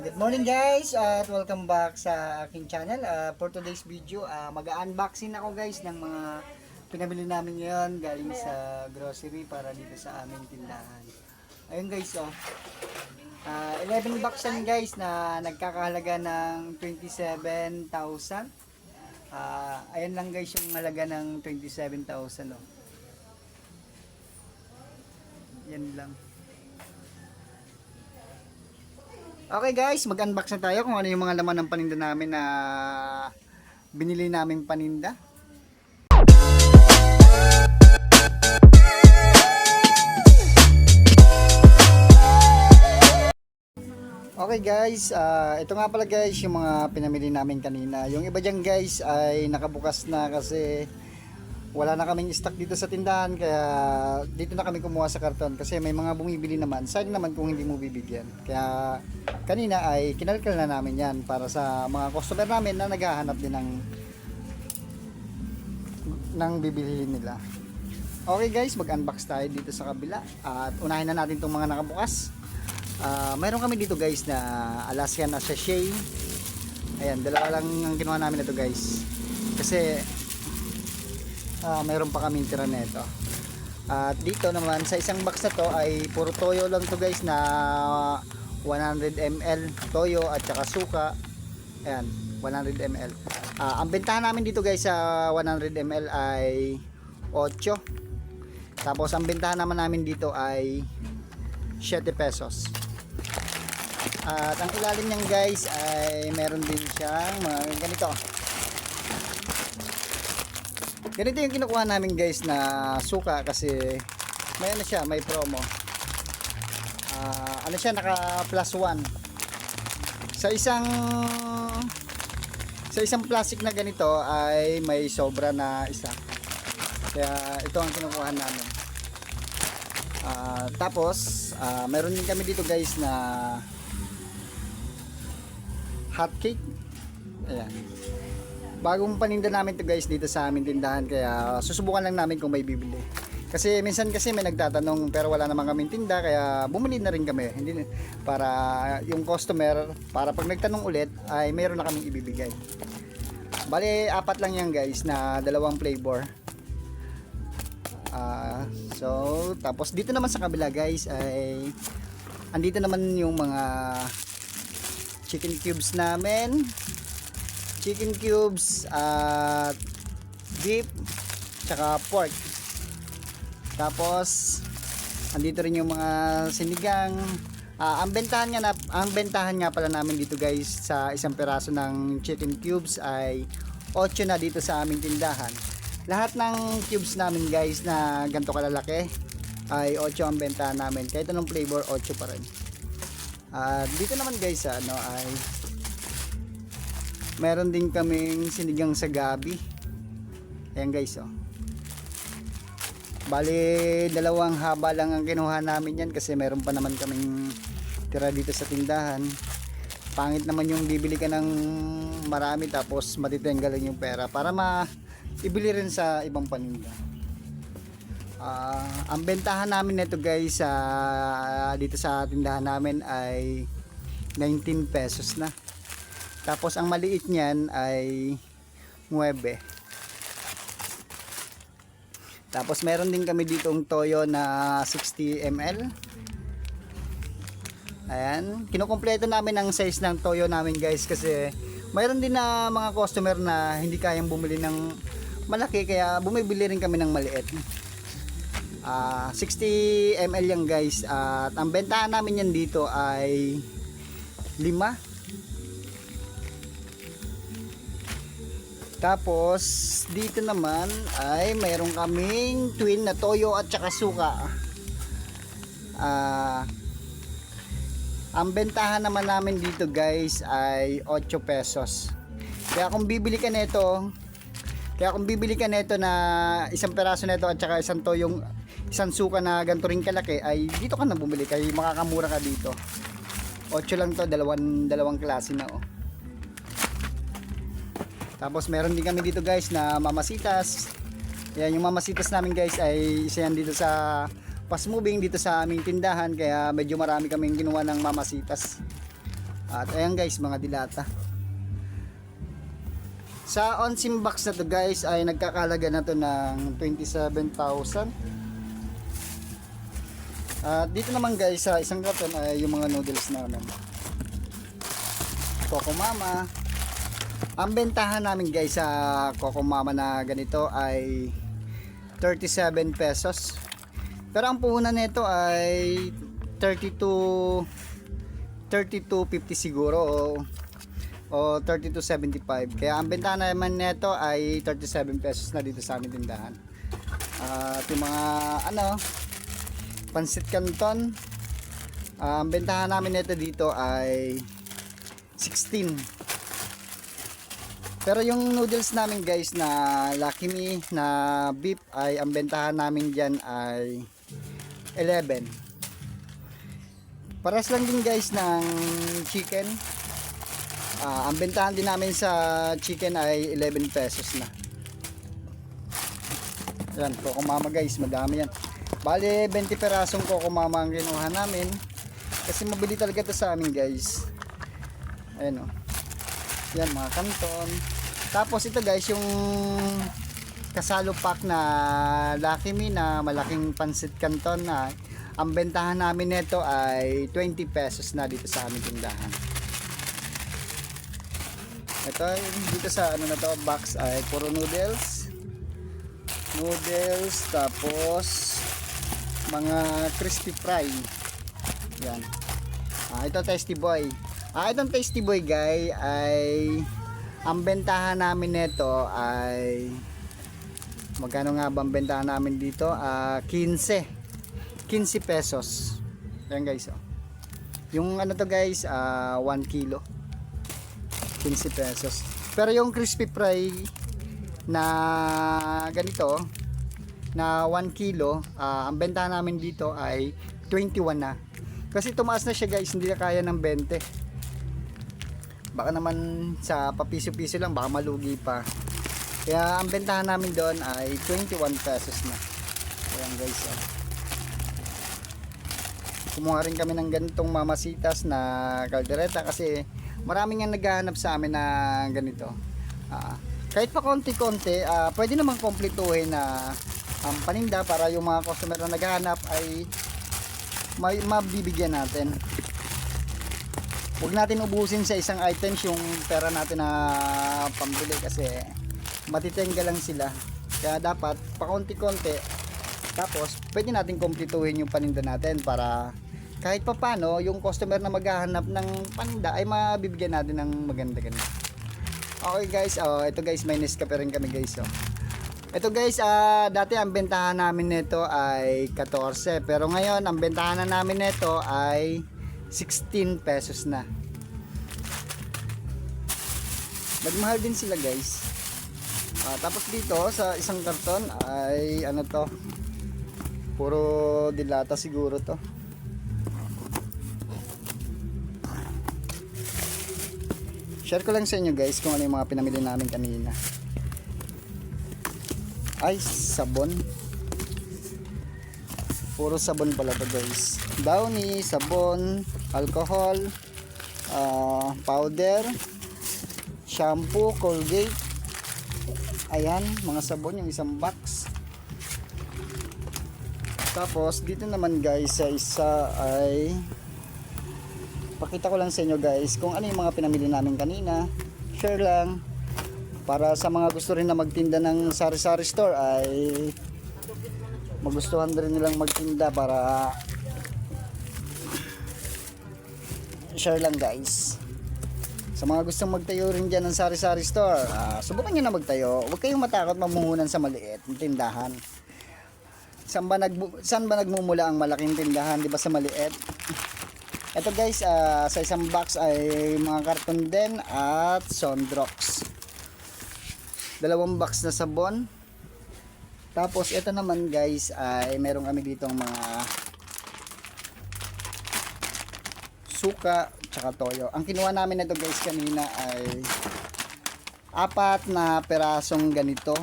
Good morning guys at welcome back sa aking channel. For today's video, mag-unboxing ako guys ng mga pinabili namin ngayon galing sa grocery para dito sa aming tindahan. Ayun guys, 11 box yan guys na nagkakahalaga ng 27,000. Ayun lang guys yung halaga ng 27,000. Yan lang. Okay guys, mag-unbox na tayo kung ano yung mga laman ng paninda namin na binili naming paninda. Okay guys, ito nga pala guys yung mga pinamili namin kanina. Yung iba dyan guys ay nakabukas na kasi wala na kaming stock dito sa tindahan, kaya dito na kami kumuha sa karton kasi may mga bumibili naman. Sayang naman kung hindi mo bibigyan. Kaya kanina ay kinalkal na namin yan para sa mga customer namin na naghahanap din ng bibilihin nila. Okay guys, mag-unbox tayo dito sa kabila at unahin na natin itong mga nakabukas. Mayroon kami dito guys na Alaskan na sachet. Ayan, dalawa lang ang kinuha namin na ito guys kasi mayroon pa kaming tira nito. At dito naman sa isang box na to ay puro toyo lang to guys na 100 ml toyo at saka suka. Ayan, 100 ml. Ang bentahan namin dito guys sa 100 ml ay 8. Tapos ang bentahan naman namin dito ay 7 pesos. At ang ilalim niyan guys ay meron din siyang mga ganito. Ganito yung kinukuha namin guys na suka kasi may ano siya, may promo. Ano siya, naka plus 1. Sa isang plastic na ganito ay may sobra na isa. Kaya ito ang kinukuha namin. Tapos meron din kami dito guys na hot cake. Ayan. Bagong paninda namin to guys dito sa aming tindahan, kaya susubukan lang namin kung may bibili. Kasi minsan kasi may nagtatanong pero wala naman kaming tinda, kaya bumili na rin kami. Hindi para yung customer, para pag nagtanong ulit ay mayroon na kaming ibibigay. Bale, 4 lang yan guys na dalawang flavor. Tapos dito naman sa kabila guys ay andito naman yung mga chicken cubes namin. Chicken cubes at beef tsaka pork. Tapos andito rin yung mga sinigang. Ang bentahan nga pala namin dito guys sa isang piraso ng chicken cubes ay 8 na dito sa aming tindahan. Lahat ng cubes namin guys na ganito kalalaki ay 8 ang bentahan namin. Kahit anong flavor 8 pa rin. Dito naman guys ay meron din kaming sinigang sa gabi. Ayan guys, bali dalawang haba lang ang kinuha namin yan kasi meron pa naman kaming tira dito sa tindahan. Pangit naman yung bibili ka ng marami tapos matitenggalan yung pera para ibili rin sa ibang paninda. Ang bentahan namin nito guys dito sa tindahan namin ay 19 pesos na. Tapos ang maliit niyan ay 9. Tapos meron din kami ditong toyo na 60 ml. Ayan, kinukumpleto namin ang size ng toyo namin guys kasi mayroon din na mga customer na hindi kayang bumili ng malaki kaya bumibili rin kami ng maliit. 60 ml yan guys at ang bentahan namin yan dito ay 5. Tapos dito naman ay mayroon kaming twin na toyo at saka suka. Ang bentahan naman namin dito guys ay 8 pesos. Kaya kung bibili ka nito na isang peraso nito at saka isang suka na ganito rin kalaki ay dito ka na bumili kaya makakamura ka dito. 8 lang to, dalawang klase na Tapos meron din kami dito guys na mamasitas. Ayan, yung mamasitas namin guys ay isa yan dito sa fast moving dito sa aming tindahan, kaya medyo marami kaming ginawa ng mamasitas. Tapos meron din kami dito guys na chicken cubes. Ayan, chicken cubes at beef. Tapos pork. Tapos ang bentahan namin dito guys sa 100 ml ay 8 At ayan guys, mga dilata. Sa onsim box na to guys ay nagkakalaga na to ng 27,000. At dito naman guys sa isang karton ay yung mga noodles namin. Coco Mama. Ang bentahan namin guys sa Coco Mama na ganito ay 37 pesos. Pero ang puhunan nito ay 32.50 siguro o 32.75. Kaya ang bentahan naman nito ay 37 pesos na dito sa aming tindahan. At yung mga pansit canton, ang bentahan namin nito dito ay 16. Pero yung noodles namin guys na Lucky Me na beef ay ang bentahan namin dyan ay 11. Paras lang din guys ng chicken. Ang bentahan din namin sa chicken ay 11 pesos na. Yan, Coco Mama guys, madami yan. Bale 20 perasong Coco Mama ang kinuha namin. Kasi mabili talaga ito sa amin guys. Ayan o. Yan mga kanton. Tapos ito guys yung kasalo pack na Lucky Me na malaking pansit canton na ang bentahan namin nito ay 20 pesos na dito sa aming tindahan. Ito dito sa na to box ay puro noodles. Tapos mga crispy fry. Yan. Ito Tasty Boy. Itong Tasty Boy guys ay ang bentahan namin nito ay magkano nga ba ang bentahan namin dito? 15 pesos. Yan guys oh. Yung to guys 1 kilo 15 pesos. Pero yung crispy fry na ganito na 1 kilo ang bentahan namin dito ay 21 na. Kasi tumaas na siya guys, hindi na kaya ng 20. Baka naman sa papiso-piso lang baka malugi pa. Kaya ang bentahan namin doon ay 21 pesos na. Ayan guys oh. Kumuha rin kami ng ganitong mamasitas na kaldereta kasi maraming ang naghahanap sa amin na ganito. Kahit pa konti-konti pwede naman kompletuhin na ang paninda para yung mga customer na naghahanap ay mabibigyan natin. Huwag natin ubusin sa isang items yung pera natin na pambili kasi matitengga lang sila. Kaya dapat pakonti-konti. Tapos pwede natin kumpletuhin yung paninda natin para kahit pa paano yung customer na maghahanap ng paninda ay mabibigyan natin ng maganda-ganda. Okay guys, ito guys may Nescafe rin kami guys. Ito guys, dati ang bentahan namin nito ay 14. Pero ngayon ang bentahan na namin nito ay 16 pesos na. Magmahal din sila guys. Tapos dito sa isang karton ay to puro dilata siguro to. Share ko lang sa inyo guys kung ano yung mga pinamili namin kanina. Ay sabon. Puro sabon pala to guys. Downy, sabon, alcohol, powder, shampoo, Colgate. Ayan, mga sabon yung isang box. Tapos dito naman guys sa isa ay pakita ko lang sa inyo guys kung ano yung mga pinamili namin kanina. Share lang para sa mga gusto rin na magtinda ng sari-sari store ay magustuhan rin nilang magtinda para share lang guys. Sa mga gustong magtayo rin dyan ng sari-sari store, subukan nyo na magtayo. Huwag kayong matakot mamuhunan sa maliit ng tindahan. Saan ba nagmumula ang malaking tindahan? Di ba sa maliit? Ito guys, sa isang box ay mga karton din at Sondrox. 2 box na sabon. Tapos ito naman guys ay meron kami ditong mga suka tsaka toyo. Ang kinuha namin nito guys kanina ay 4 na perasong ganito.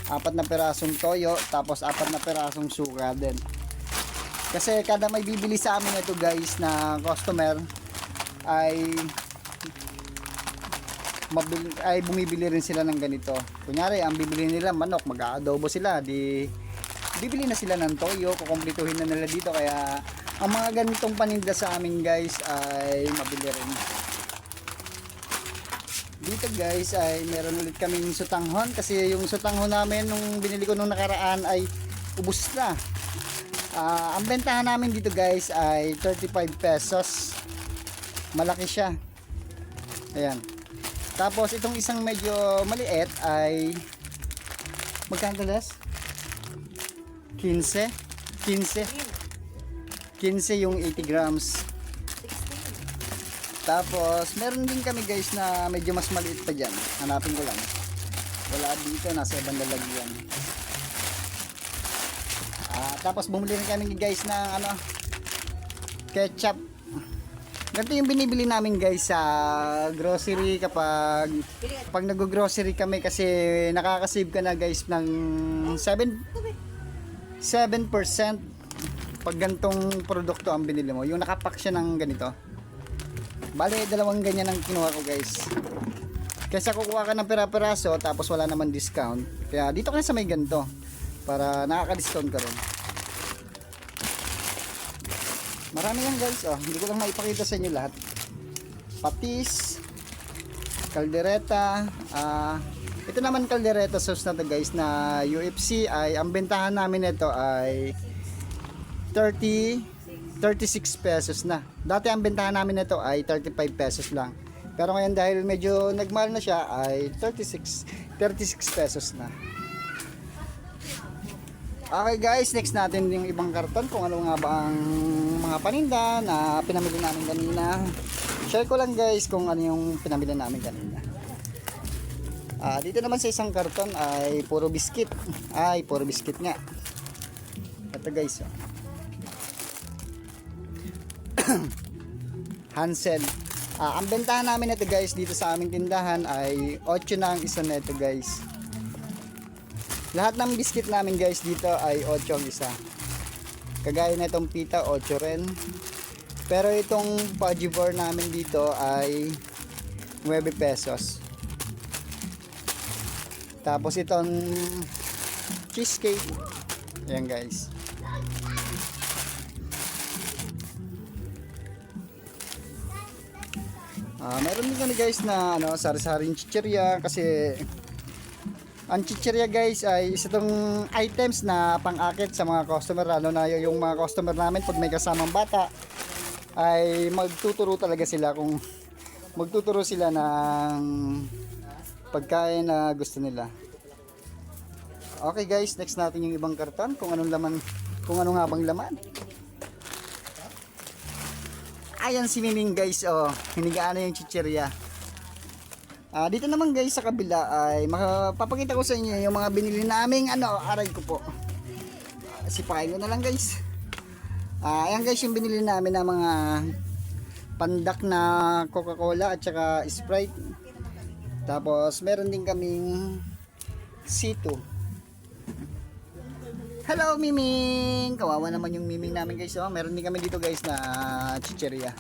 4 na perasong toyo tapos 4 na perasong suka din. Kasi kada may bibili sa amin ito guys na customer ay bumibili rin sila ng ganito. Kunyari, ang bibili nila manok, mag-aadobo sila, di bibili na sila ng toyo, kukumplituhin na nila dito. Kaya ang mga ganitong paninda sa amin guys ay mabili rin. Dito guys ay meron ulit kaming sutanghon, kasi yung sutanghon namin nung binili ko nung nakaraan ay ubos na. Ang bentahan namin dito guys ay 35 pesos. Malaki siya. Ayan. Tapos itong isang medyo maliit ay magkano das? 15 yung 80 grams. Tapos meron din kami guys na medyo mas maliit pa dyan. Hanapin ko lang. Wala dito, nasa ibang lalagyan. Tapos bumili rin kami guys ng ketchup. Ganito yung binibili namin guys sa grocery kapag nag-grocery kami, kasi nakaka-save ka na guys ng 7% pag gantong produkto ang binili mo. Yung nakapack siya ng ganito. Bale, 2 ganyan ang kinuha ko guys. Kaysa kukuha ka ng pera-peraso tapos wala naman discount. Kaya dito ka na sa may ganito para nakaka-discount ka rin. Marami yan guys. Hindi ko lang maipakita sa inyo lahat. Patis, kaldereta. Ito naman kaldereta sauce na to guys na UFC ay ang bentahan namin nito ay 36 pesos na. Dati ang bentahan namin nito ay 35 pesos lang. Pero ngayon dahil medyo nagmahal na siya ay 36 pesos na. Okay guys, next natin yung ibang karton kung ano nga ba ang mga paninda na pinamili namin kanina. Share ko lang guys kung ano yung pinamili namin kanina. Dito naman sa isang karton ay puro biscuit. Puro biscuit nga. Ito guys. Hansel. Ang bentahan namin ito guys dito sa aming tindahan ay 8 na ang isa na ito guys. Lahat ng biscuit namin guys dito ay 8 ang isa. Kagaya na itong pita, 8 rin. Pero itong fudgy bar namin dito ay 9 pesos. Tapos itong cheesecake, ayan guys. Meron din kami guys na sari-saring chichirya, kasi ang chichirya guys ay isa tong items na pang-akit sa mga customer, lalo na yung mga customer namin pag may kasamang bata ay magtuturo talaga sila ng pagkain na gusto nila. Okay guys, next natin yung ibang karton kung anong laman, kung ano nga bang laman. Ayan si Miming guys, hinigaan na yung chichirya. Dito naman guys sa kabila ay mapapakita ko sa inyo yung mga binili naming aray ko po. Sipain ko na lang guys. Ayan guys yung binili namin na mga pandak na Coca-Cola at saka Sprite. Tapos meron din kaming C2. Hello Miming! Kawawa naman yung Miming namin guys. Meron din kami dito guys na chichirya.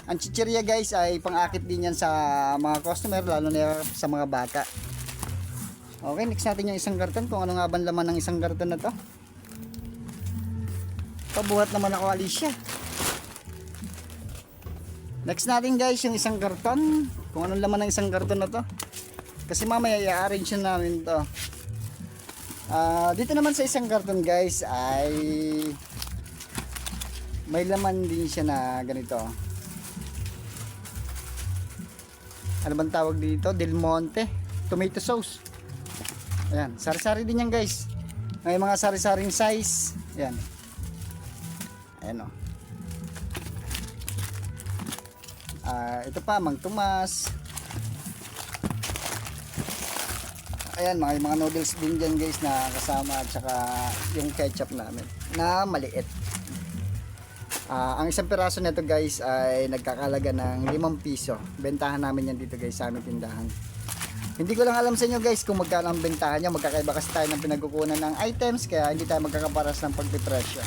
Ang chichirya guys ay pang-akit din yan sa mga customer, lalo na sa mga bata. Okay, next natin yung isang karton. Kung ano nga ba laman ng isang karton na to. Pabuhat naman ako, Alicia. Next natin guys yung isang karton. Kung anong laman ng isang karton na to. Kasi mamaya i-arrange namin to. Dito naman sa isang karton guys ay may laman din siya na ganito. Ano bang tawag dito? Del Monte tomato sauce. Ayan, sari-sari din yan guys. May mga sari-saring size. Ayan. Ayan o. Ito pa, Mang Tomas. Ayan, mga noodles din dyan guys na kasama, at saka yung ketchup namin na maliit. Ang isang piraso nito guys ay nagkakalaga ng 5 piso. Bentahan namin yan dito guys sa aming tindahan. Hindi ko lang alam sa inyo guys kung magkano ang bentahan nyo. Magkakaiba kasi tayo ng pinagkukunan ng items, kaya hindi tayo magkakaparas ng pagpipresyo.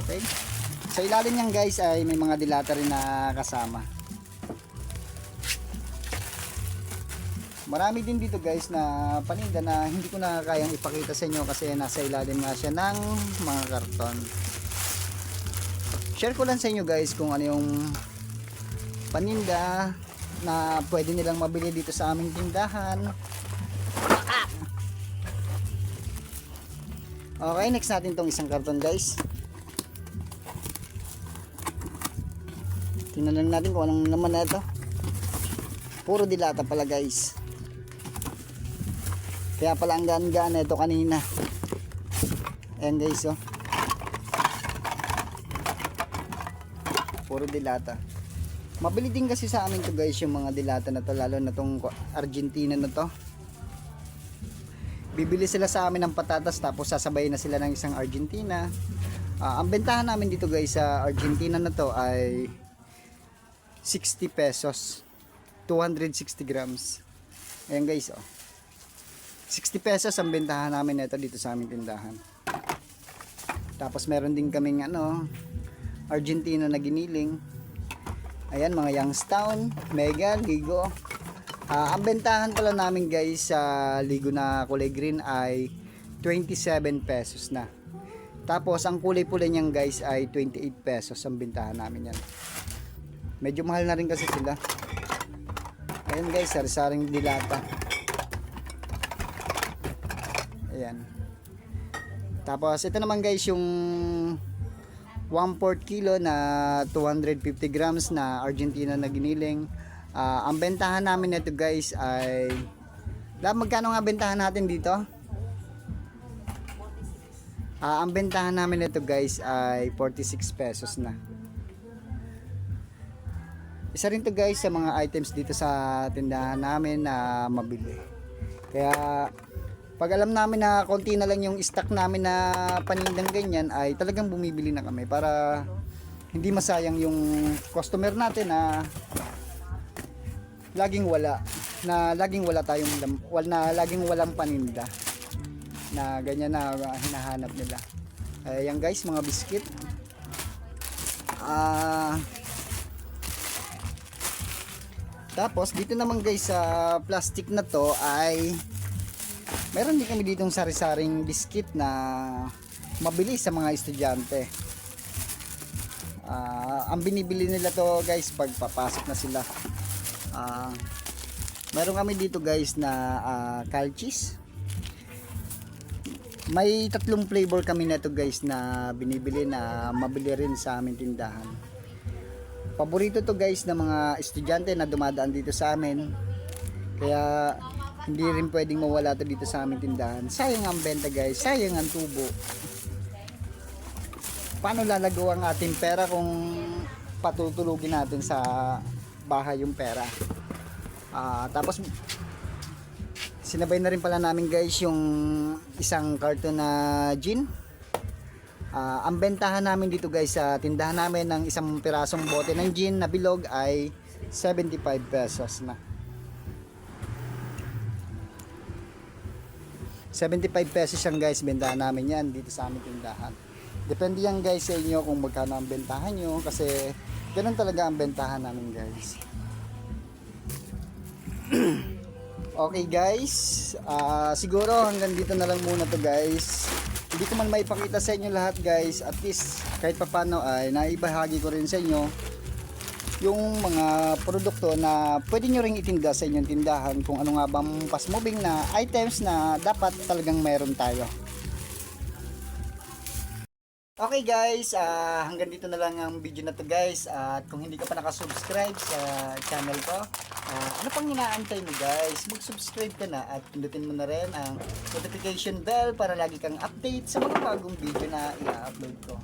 Okay. Sa ilalim niyan guys ay may mga dilata rin na kasama. Marami din dito guys na paninda na hindi ko na kayang ipakita sa inyo kasi nasa ilalim nga siya ng mga karton. Share ko lang sa inyo guys kung ano yung paninda na pwede nilang mabili dito sa aming tindahan. Okay, next natin tong isang karton guys. Tingnan lang natin kung anong naman na ito. Puro dilata pala guys. Kaya pala ang gaan-gaan na ito kanina. Ayan guys oh. Puro dilata. Mabili din kasi sa amin to guys yung mga dilata na to, lalo na tong Argentina na to. Bibili sila sa amin ng patatas tapos sasabay na sila ng isang Argentina. Ang bentahan namin dito guys sa Argentina na to ay 60 pesos. 260 grams. Ayan guys oh. 60 pesos ang bentahan namin nito dito sa aming tindahan. Tapos meron din kaming Argentina na giniling. Ayan, mga Youngstown, Mega, Ligo. Ang bentahan pala namin guys sa Ligo na kulay green ay 27 pesos na. Tapos ang kulay pula niyan guys ay 28 pesos ang bentahan namin yan. Medyo mahal na rin kasi sila. Ayan guys, sari-saring dilata. Ayan. Tapos ito naman guys yung 1/4 kilo na 250 grams na Argentina na giniling. Ang bentahan namin nito guys ay magkano nga bentahan natin dito? Ang bentahan namin nito guys ay 46 pesos na. Isa rin to guys sa mga items dito sa tindahan namin na mabili. Kaya pag alam namin na konti na lang yung stock namin na panindang ganyan ay talagang bumibili na kami para hindi masayang yung customer natin na laging wala laging walang paninda na ganyan na hinahanap nila. Ayan guys, mga biscuit. Tapos dito naman guys sa plastic na to ay meron din kami ditong sari-saring biscuit na mabili sa mga estudyante. Ang binibili nila to guys pag papasok na sila. Meron kami dito guys na calchis. May 3 flavor kami nito guys na binibili na mabili rin sa aming tindahan. Paborito to guys ng mga estudyante na dumadaan dito sa amin. Kaya hindi rin pwedeng mawala to dito sa aming tindahan. Sayang ang benta guys, sayang ang tubo. Paano lalago ang ating pera kung patutulugin natin sa bahay yung pera? Tapos sinabay na rin pala namin guys yung isang carton na gin. Ang bentahan namin dito guys sa tindahan namin ng isang pirasong bote ng gin na bilog ay 75 pesos na. 75 pesos yan guys, bentahan namin yan dito sa aming tindahan. Depende yan guys sa inyo kung magkano ang bentahan nyo kasi ganun talaga ang bentahan namin guys. Okay guys, siguro hanggang dito na lang muna to guys. Hindi ko man maipakita sa inyo lahat guys, at least kahit papano ay naibahagi ko rin sa inyo yung mga produkto na pwede nyo ring itinda sa inyong tindahan, kung ano nga bang fast moving na items na dapat talagang mayroon tayo. Okay guys, hanggang dito na lang ang video na to guys. At kung hindi ka pa nakasubscribe sa channel ko, ano pang inaantay mo guys? Mag-subscribe ka na at pindutin mo na rin ang notification bell para lagi kang update sa mga bagong video na i-upload ko.